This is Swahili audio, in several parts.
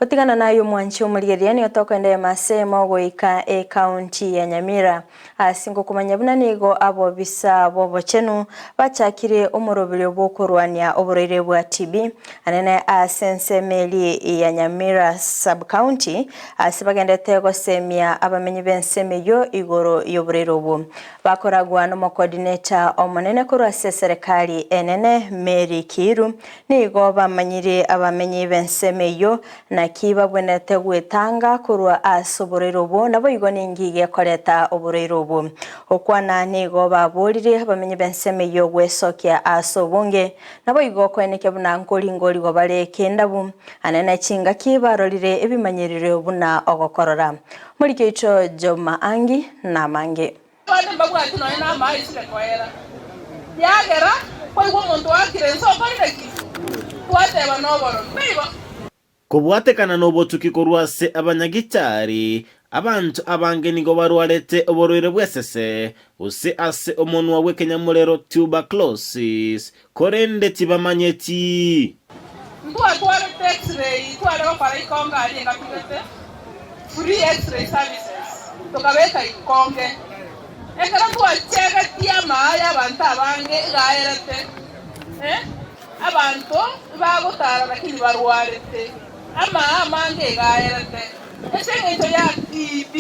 Otigana nayo mwanchi omuliriani otokwende masemo goika county ya Nyamira asingo kumanya buna nigo abo bisa bobochenu bachakire omurobire bokurwania oburere bwa TB anene asensemeli ya Nyamira sub county asibagendete gosemia abamenyi bensemeyo igoro yoburere obo bakoragwa no coordinator omonene kurwa serikali enene Mary Kiru nigo bamanyire abamenyi bensemeyo na kiba bwenete gwetanga kurwa asoborero bo nabo igone ngige koleta oborero bo okwana nigo baborire abamenye bensemeyo gwesokia asobonge nabo igo kweneke buna ngoli go barekenda bu anene chinga kibarorire ebimanyirire buna ogokorora muri kicho Joma Angi na Mange bane bagwati no na mai sile koera yagera koi go muntu akirenso koreki kwate banoboro bibo Kubwatekana n'obotuki korwase abanyagitari abantu abange nigo barwarete oborwere bwesese use ase omonwa w'Kenyamulero tuberculosis korende tibamanyeti ndwa tware x-ray tware bakora ikonga ali ngapigete free x-ray services tokabeka ikonge ekara twachega tiama ya abantu abange gaerete abantu bagotara lakini barwarete amange gaerete esengeto ya TB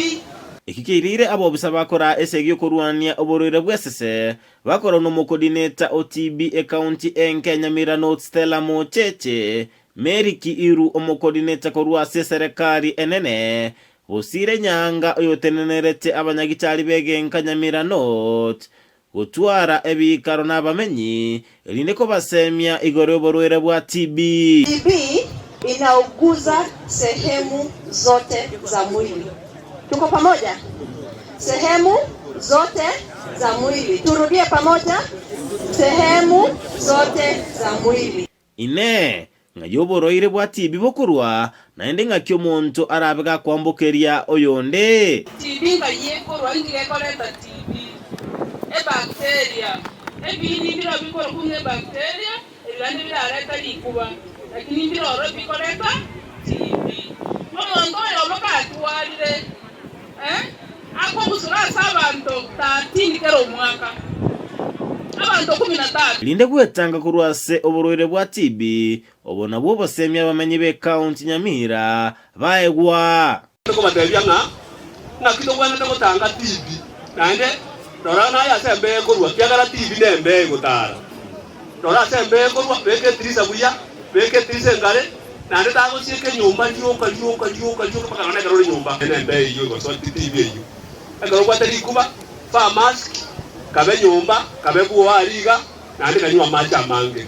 ikikirire abo bisa bakora esegyo kurwania oborwere bwesese bakora no coordinator OTB county enke Nyamira North Stella Mocheche Mary Kiiru coordinator korwa serikali enene osire nyanga oyotenenerete abanyagitari begenka Nyamira North gutwara ebikaro n'abamenyi elinde ko basemia igoro oborwere bwa TB inauguza sehemu zote za mwili. Tuko pamoja? Sehemu zote za mwili. Turudie pamoja. Sehemu zote za mwili. Ine ngayoboroire bwa TB bokurwa naende ngakyo muntu arabega kwambokeria oyonde TB ngayekorwa ngire koleta TB bacteria ebini bira bikora kumwe bacteria ebandi birareta likuba lakini ndiro bikoleta TB nomuntu yoboka atwalire ako busura sabantu 13 kero mwaka abantu 15 linde gwetanga kurwase oborwere bwa TB obona bwo bosemya bamenyi be county Nyamira baegwa ko batebya na kito bwana ndagotanga TB nande dora na ya sembe kurwa kyagara TB nembe gutara dora sembe kurwa beke trisa buya beke trisa ngare nande tago sike nyumba joka paka na garo nyumba nembe iyo go so TB iyo agaro kwatari kuba fa mask kabe nyumba kabe kuwa aliga nande kanywa macha mange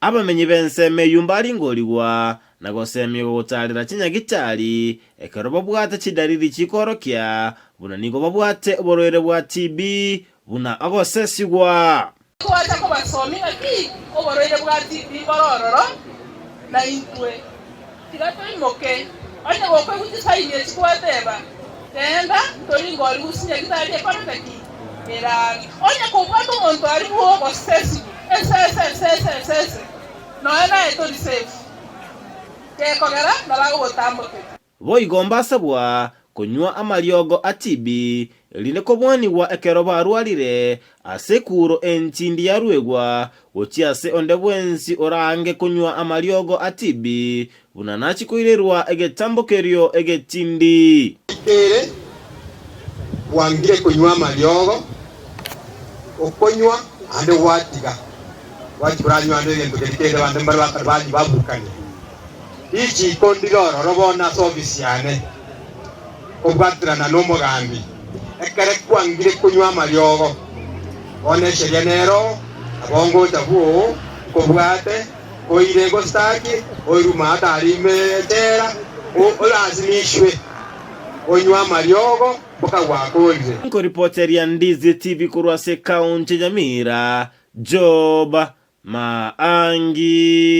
abamenyi benseme yumbari ngoliwa nagosemye gutarira kinyagitari ekaroba bwate kidariri kikorokya buna nigo babwate oborwere bwa TB buna agosesigwa kwata ko basomi ati oborwere bwa TB borororo na intwe tigato imoke anya gokwe gutisaine kwateba tenda tori ngoli gusinya gitari eparotaki era onya kubwato muntu ari buho gosesi ese no era eto safe kekogera narago botamboke boigomba sabwa kunywa amariogo TB line ko bwaniwa ekero barwarire asekuro entindi yarwegwa ochiase onde bwensi orange kunywa amariogo TB bunanachi kuirerwa egetambokerio egetindi kere wangire kunywa amariogo okonywa ande watiga wachibranywa ande ngendo kekere bande mbari bakarbaji babukanye ichi kondiroro robona service yane obwatrana no mugambi ekere kwangire kunywa amariogo one sherenero abongo tabuo kobwate oirego staki oirumata arimetera olazimishwe onywa amariogo boka gwakonze ko reporter ya Ndizi TV kurwase county Nyamira Job Maangi.